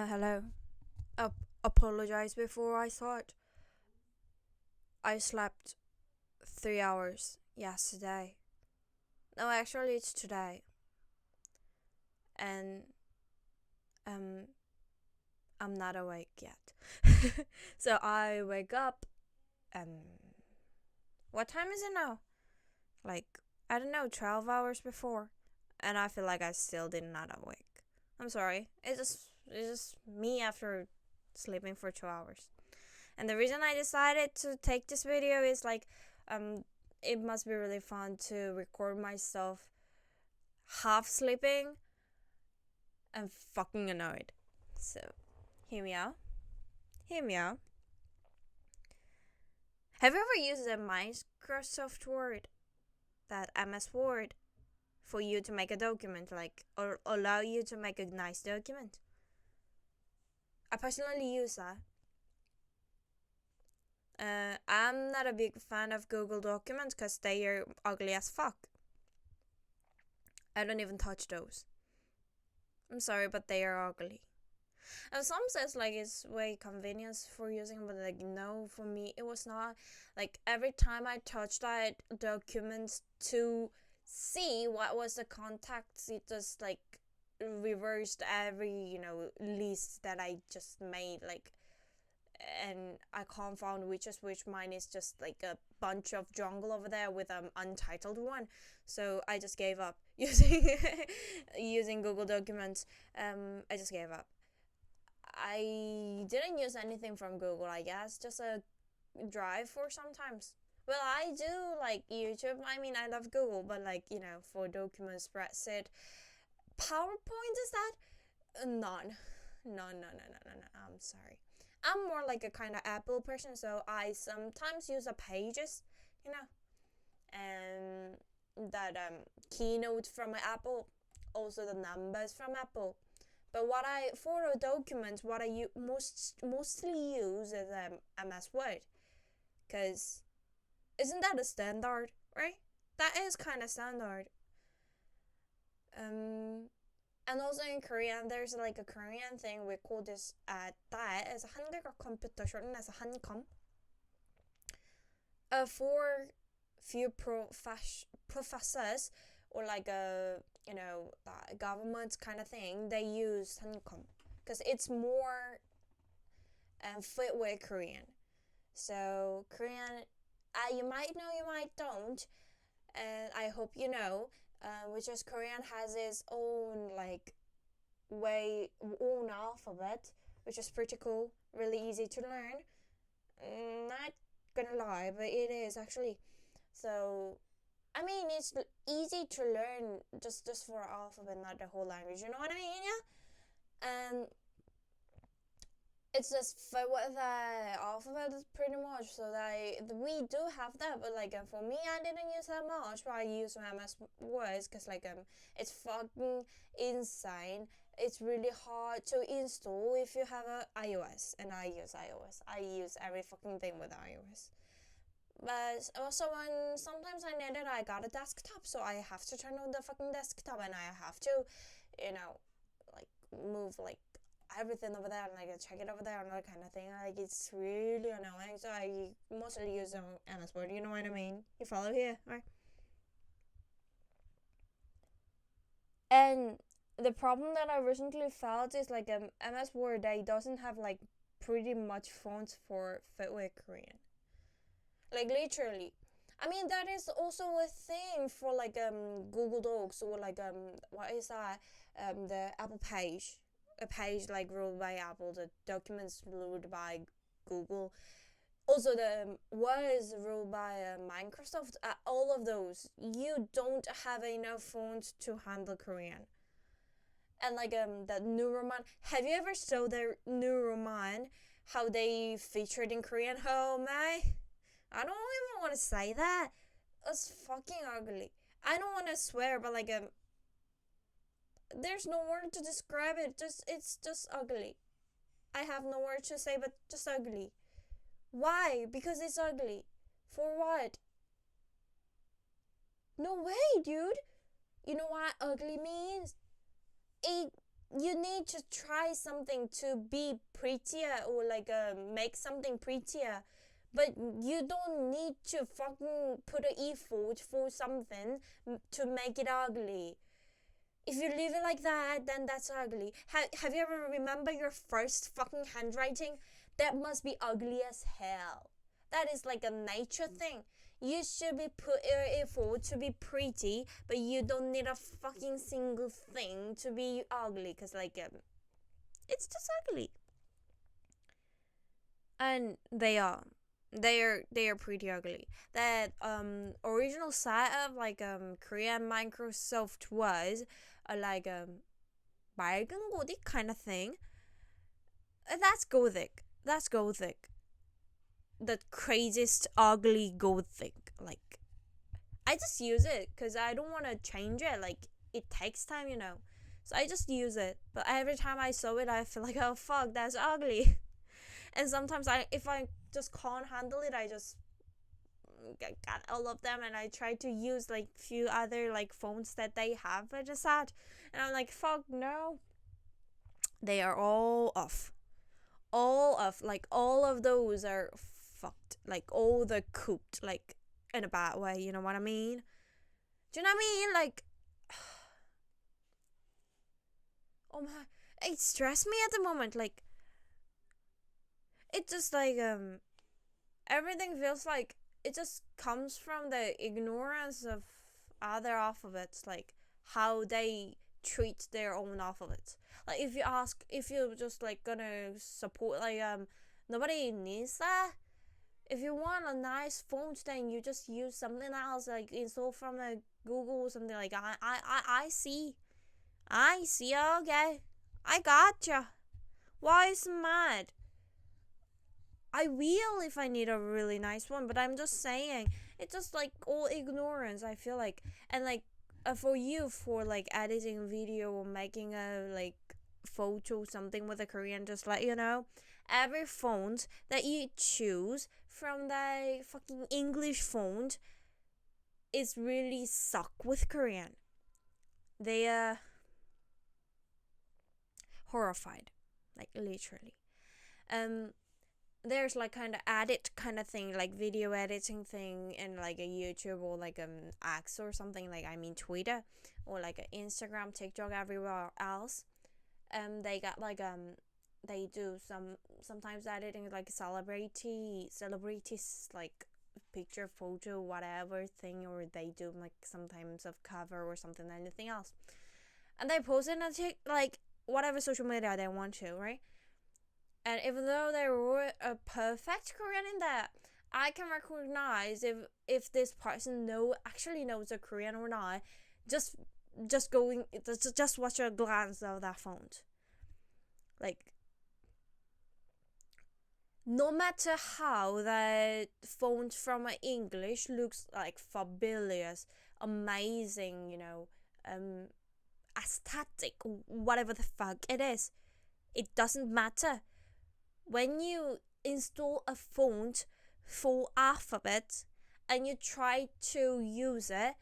Hello. Apologize before I start. I slept 3 hours yesterday. No, actually, it's today. And um, I'm not awake yet. So I wake up. What time is it now? Like, I don't know, 12 hours before. And I feel like I still did not awake. I'm sorry. It's just me after sleeping for 2 hours. And the reason I decided to take this video is um, it must be really fun to record myself half sleeping and fucking annoyed. So, hear me out. Hear me out. Have you ever used a Microsoft Word, that MS Word, for you to make a document, or allow you to make a nice document? I personally use that. I'm not a big fan of Google Documents because they are ugly as fuck. I don't even touch those. I'm sorry, but they are ugly. And some says it's way convenience for using, but no, for me it was not. Every time I touched that document to see what was the contacts, it just reversed every list that I just made, and I can't find which is which. Mine is just a bunch of jungle over there with untitled one. So I just gave up using Google Documents. I just gave up. I didn't use anything from Google, I guess, just a Drive for sometimes. Well, I do like YouTube. I mean, I love Google, but for documents, spreadsheet, PowerPoint, is that? None. No. I'm sorry. I'm more like a kind of Apple person, so I sometimes use a Pages, you know, and that Keynote from Apple, also the numbers from Apple. But for a document, what I mostly use is MS Word, cause isn't that a standard, right? That is kind of standard. And also in Korean, there's a Korean thing we call this that is 한국어 컴퓨터, shortened as 한컴. For few professors or government kind of thing, they use 한컴 because it's more fit with Korean. So Korean, you might know, you might don't, and I hope you know. Which is Korean has its own own alphabet, which is pretty cool, really easy to learn. Not gonna lie, but it is actually. So, I mean, it's easy to learn just for alphabet, not the whole language. You know what I mean? Yeah. And it's just for what the alphabet is pretty much. So that we do have that, but for me, I didn't use that much. But I use MS Words because it's fucking insane. It's really hard to install if you have a iOS, and I use iOS. I use every fucking thing with iOS. But also when sometimes I need it, I got a desktop, so I have to turn on the fucking desktop, and I have to, move everything over there and check it over there and that kind of thing. It's really annoying, so I mostly use MS Word. You know what I mean? You follow here, right? And the problem that I recently felt is MS Word, they doesn't have pretty much fonts for Fitway Korean. Literally. I mean, that is also a thing for Google Docs or what is that, the Apple page, a page ruled by Apple, the documents ruled by Google, also the was ruled by Microsoft. All of those, you don't have enough fonts to handle Korean. And that Neuroman, have you ever saw the Neuroman, how they featured in Korean? Oh my, I don't even want to say that. It's fucking ugly. I don't want to swear, but there's no word to describe it. It's just ugly. I have no word to say, but just ugly. Why? Because it's ugly. For what? No way, dude. You know what ugly means? It you need to try something to be prettier or like make something prettier, but you don't need to fucking put an effort for something to make it ugly. If you leave it like that, then that's ugly. Have you ever remember your first fucking handwriting? That must be ugly as hell. That is like a nature thing. You should be put your effort to be pretty, but you don't need a fucking single thing to be ugly, cause like it's just ugly. And they are pretty ugly. That original set of like Korean Microsoft was like 맑은 고딕 kind of thing. That's Gothic. That's Gothic. The craziest ugly Gothic. Like I just use it because I don't want to change it. Like it takes time, you know. So I just use it. But every time I saw it, I feel like, oh fuck, that's ugly. And sometimes if I just can't handle it, I just got all of them and I try to use like few other like phones that they have for the set, and I'm like, fuck no, they are all off, all off. Like all of those are fucked. Like all the cooped, like in a bad way. You know what I mean? Do you know what I mean? Like, oh my, it stressed me at the moment. Like, it just like everything feels like it just comes from the ignorance of other alphabets, like how they treat their own alphabets. Like if you're just like gonna support like nobody needs that. If you want a nice font, then you just use something else, like install from a Google or something. Like I see, okay, I gotcha. Why is mad? I will if I need a really nice one, but I'm just saying, it's just like all ignorance, I feel like. And like for you, for like editing video or making a like photo something with a Korean, just let you know, every font that you choose from the fucking English font is really suck with Korean. They horrified, like literally. Um there's like kind of edit kind of thing, like video editing thing in like a YouTube or like X or something, like I mean Twitter or like a Instagram, TikTok, everywhere else. They got like they do sometimes editing like celebrities like picture, photo, whatever thing, or they do like sometimes of cover or something, anything else, and they post it on like whatever social media they want to, right? And even though they were a perfect Korean in that, I can recognize if this person actually knows a Korean or not. Just going, just watch a glance of that font. Like, no matter how that font from English looks like fabulous, amazing, aesthetic, whatever the fuck it is, it doesn't matter. When you install a font for alphabet and you try to use it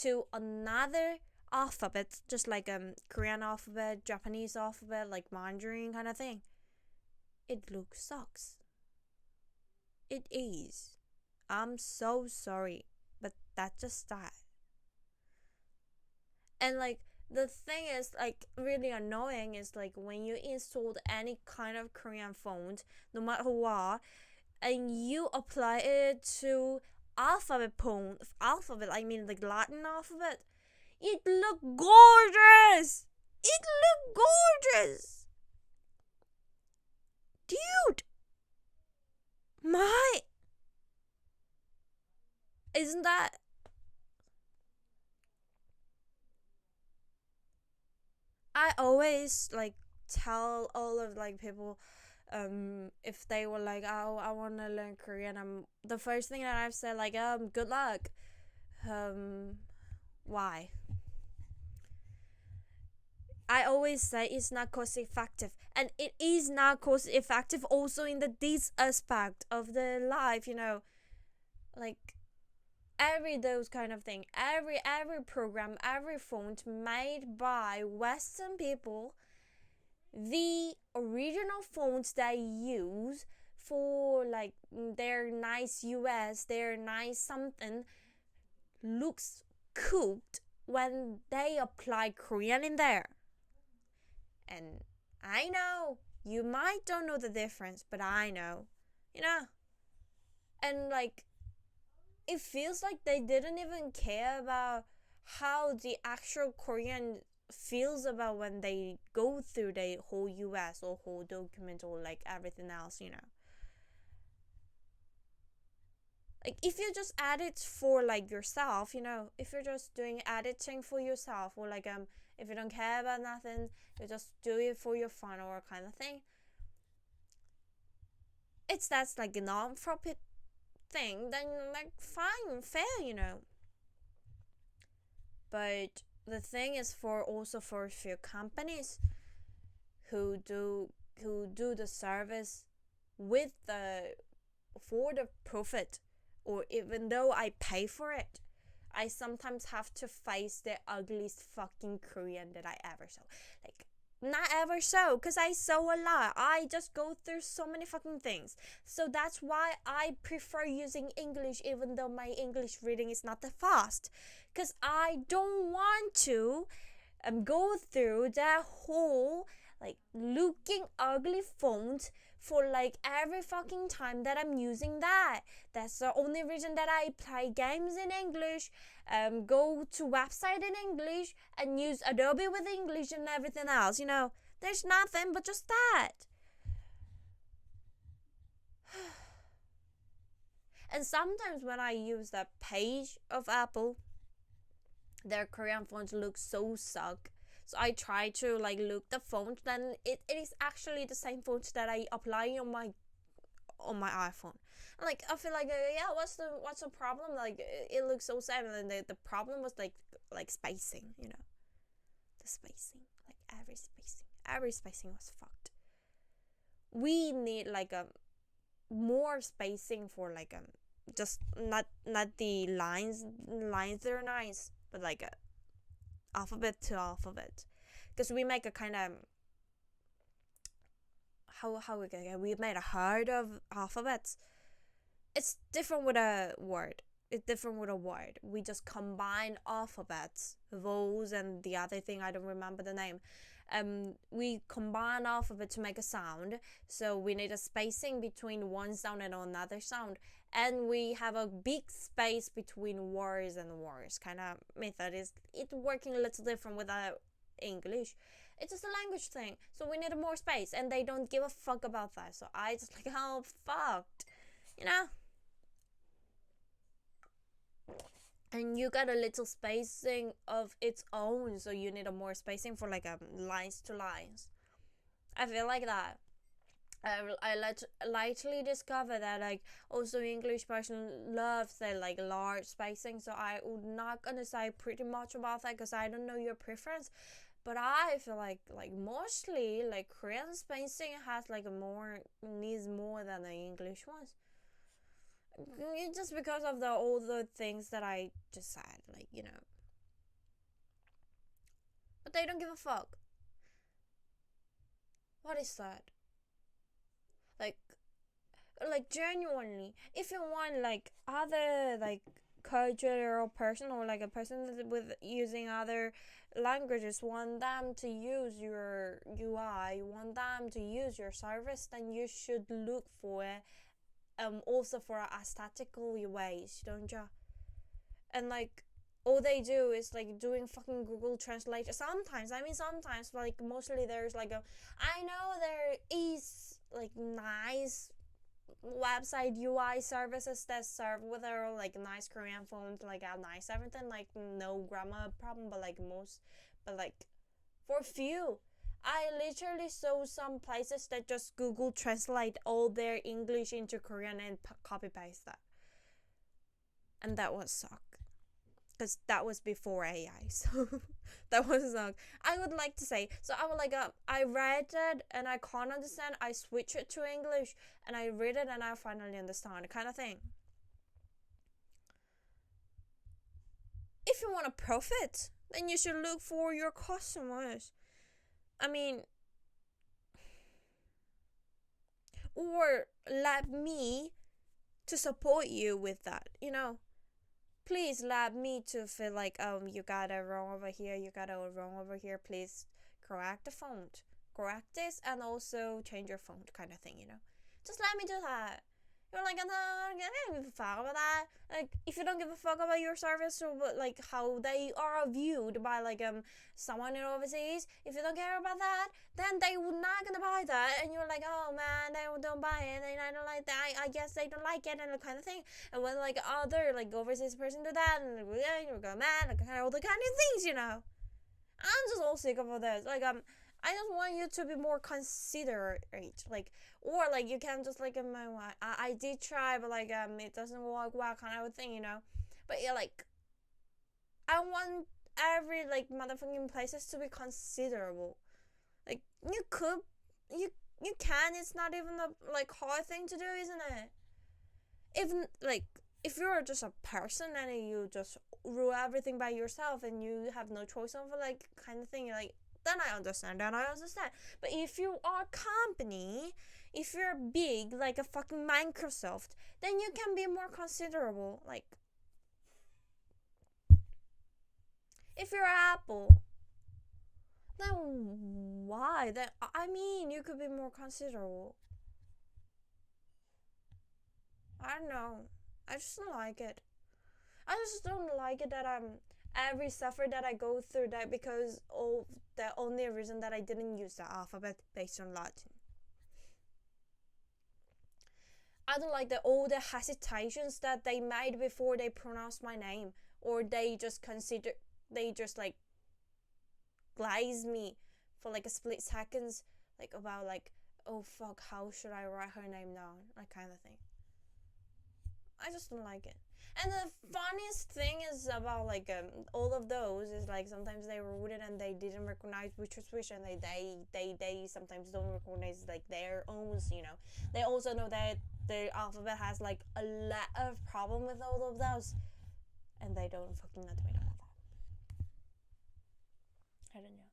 to another alphabet, just like Korean alphabet, Japanese alphabet, like Mandarin kind of thing, it looks sucks. It is. I'm so sorry, but that's just that. And like the thing is like really annoying is like when you installed any kind of Korean font, no matter what, and you apply it to alphabet, I mean like Latin alphabet, it look gorgeous. It look gorgeous. Dude, my, isn't that, I always like tell all of like people, if they were like, oh, I want to learn Korean, the first thing that I've said like, good luck. Why? I always say it's not cost effective, and it is not cost effective also in this aspect of the life, like every those kind of thing, every program, every font made by Western people the original fonts they use for like their nice US, their nice something looks cooked when they apply Korean in there. And I know you might don't know the difference, but I know, you know. And like it feels like they didn't even care about how the actual Korean feels about when they go through the whole US or whole document or like everything else, you know. Like if you just edit for like yourself, you know, if you're just doing editing for yourself or like if you don't care about nothing, you just do it for your fun or kind of thing. It's that's like a non-profit thing, then like fine, fair, you know. But the thing is for also for a few companies who do the service with the for the profit, or even though I pay for it, I sometimes have to face the ugliest fucking Korean that I ever saw. Like, not ever so, because I saw a lot. I just go through so many fucking things. So that's why I prefer using English, even though my English reading is not that fast. Because I don't want to go through that whole like looking ugly font for like every fucking time that I'm using that. That's the only reason that I play games in English, go to website in English, and use Adobe with English and everything else. You know, there's nothing but just that. And sometimes when I use that page of Apple, their Korean fonts look so suck. So I try to like look the font, then it is actually the same font that I apply on my iPhone. And like I feel like yeah, what's the problem? Like it looks so sad, and the problem was like spacing, you know, the spacing, like every spacing was fucked. We need like a more spacing for like just not the lines that are nice, but like a alphabet to alphabet, because we make a kind of how we made a herd of alphabets. It's different with a word. It's different with a word. We just combine alphabets, vowels, and the other thing I don't remember the name. We combine alphabet to make a sound, so we need a spacing between one sound and another sound, and we have a big space between words and words. Kind of method is it working a little different with English. It's just a language thing, so we need more space, and they don't give a fuck about that. So I just like, oh fucked, you know. And you got a little spacing of its own, so you need a more spacing for like lines to lines. I feel like that. I lightly discover that like also English person loves the like large spacing, so I would not gonna say pretty much about that because I don't know your preference, but I feel like mostly like Korean spacing has like a more needs more than the English ones. Just because of all the things that I just said, like, you know. But they don't give a fuck. What is that? Like, genuinely, if you want like other like cultural person or like a person with using other languages want them to use your UI, want them to use your service, then you should look for it also for aesthetical ways, don't you? And like all they do is like doing fucking Google Translate. Sometimes, like mostly there's like I know there is like nice website UI services that serve with their like nice Korean font, like a nice everything, like no grammar problem, but like for a few. I literally saw some places that just Google Translate all their English into Korean and copy paste that. And that was suck. Because that was before AI, so that was suck. I would like to say, so I would like, I read it and I can't understand, I switch it to English, and I read it and I finally understand, kind of thing. If you want to profit, then you should look for your customers. I mean, or let me to support you with that, please let me to feel like, you got it wrong over here, you got it wrong over here, please correct the font, correct this, and also change your font, kind of thing, just let me do that. You're like, no, I don't give a fuck about that. Like, if you don't give a fuck about your service or like how they are viewed by like someone in overseas, if you don't care about that, then they would not gonna buy that, and you're like, oh man, they don't buy it, and I don't like that. I guess they don't like it, and the kind of thing. And when like other like overseas person do that, and you're going mad, like all the kind of things, I'm just all sick of all this. Like I just want you to be more considerate, like, or like you can just like I did try, but like it doesn't work well, kind of thing, But yeah, like I want every like motherfucking places to be considerable. Like you can. It's not even a like hard thing to do, isn't it? If you're just a person and you just rule everything by yourself and you have no choice over like kind of thing, like, then I understand. But if you are a company, if you're big like a fucking Microsoft, then you can be more considerable. Like, if you're Apple, then why? Then I mean, you could be more considerable. I don't know. I just don't like it. I just don't like it that every suffer that I go through that because of the only reason that I didn't use the alphabet based on Latin. I don't like all the hesitations that they made before they pronounced my name, or they just like glaze me for like a split seconds, like about like, oh fuck, how should I write her name down, like kind of thing. I just don't like it. And the funniest thing is about like all of those is like sometimes they wrote it and they didn't recognize which was which, and they sometimes don't recognize like their own, They also know that the alphabet has like a lot of problem with all of those, and they don't fucking admit about that. I don't know.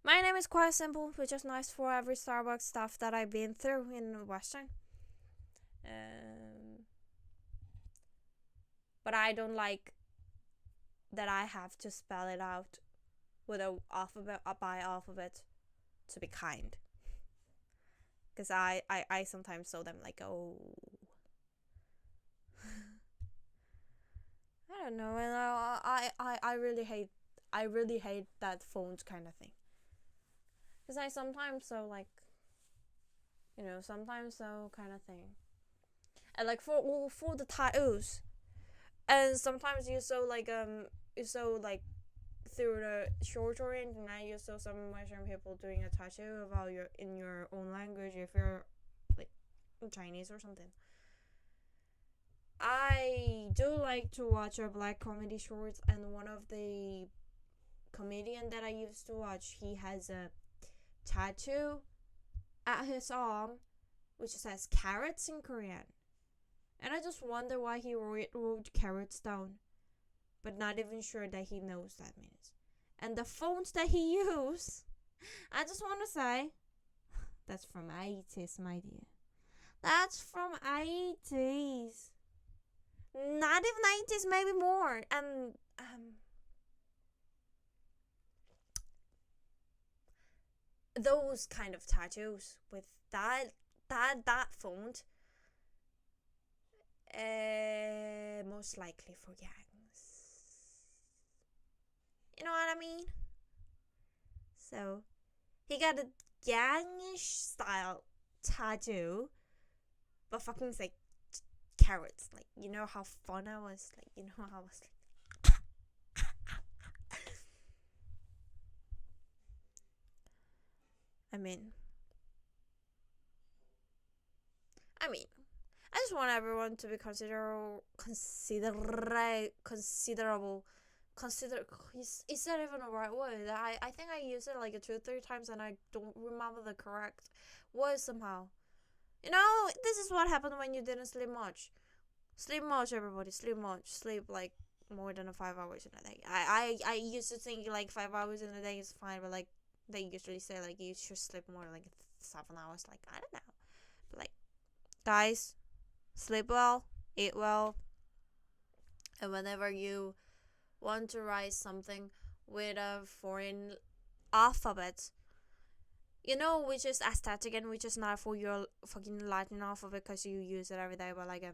My name is quite simple, which is nice for every Starbucks stuff that I've been through in Western. But I don't like that I have to spell it out with a by alphabet to be kind. Because I sometimes saw them like, oh. I don't know, and I really hate that font kind of thing. Because I sometimes so like, sometimes so kind of thing. And like for the titles. And sometimes you saw like through the short or internet, you saw some Western people doing a tattoo about in your own language if you're like Chinese or something. I do like to watch a black comedy shorts, and one of the comedian that I used to watch, he has a tattoo at his arm which says carrots in Korean. And I just wonder why he wrote carrots down, but not even sure that he knows that means. And the fonts that he used, I just want to say, that's from 80s, my dear. That's from 80s. Not even 80s, maybe more. And those kind of tattoos with that font. Most likely for gangs. You know what I mean? So, he got a gangish style tattoo, but fucking like carrots. Like, you know how fun I was? Like, you know how I was like. I mean, I just want everyone to be considerable. Is that even a right word? I think I used it like 2-3 times and I don't remember the correct word somehow. This is what happened when you didn't sleep much. Sleep much, everybody. Sleep much. Sleep like more than 5 hours in a day. I used to think like 5 hours in a day is fine, but like they usually say like you should sleep more like 7 hours. Like, I don't know. Like, guys, sleep well, eat well, and whenever you want to write something with a foreign alphabet, which is aesthetic and which is not for your fucking Latin alphabet because you use it every day, but like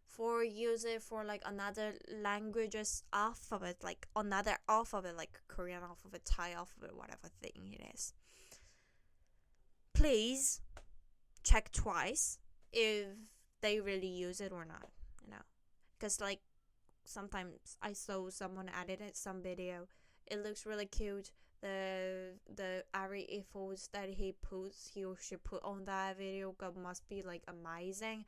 for use it for like another language's alphabet, like another alphabet, like Korean alphabet, Thai alphabet, whatever thing it is. Please check twice if they really use it or not, because like sometimes I saw someone edited some video. It looks really cute. The every efforts that he or she put on that video must be like amazing.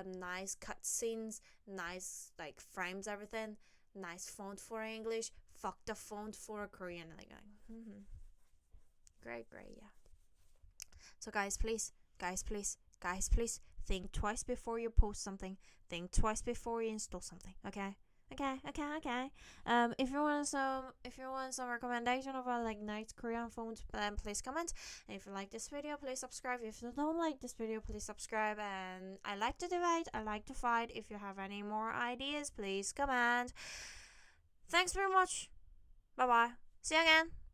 Nice cutscenes, nice like frames, everything. Nice font for English. Fuck the font for Korean. Like, great, yeah. So guys, please, think twice before you post something. Think twice before you install something. Okay. If you want some recommendation about like nice Korean phones, then please comment. And if you like this video, please subscribe. If you don't like this video, please subscribe. And I like to debate, I like to fight. If you have any more ideas, please comment. Thanks very much. Bye bye. See you again.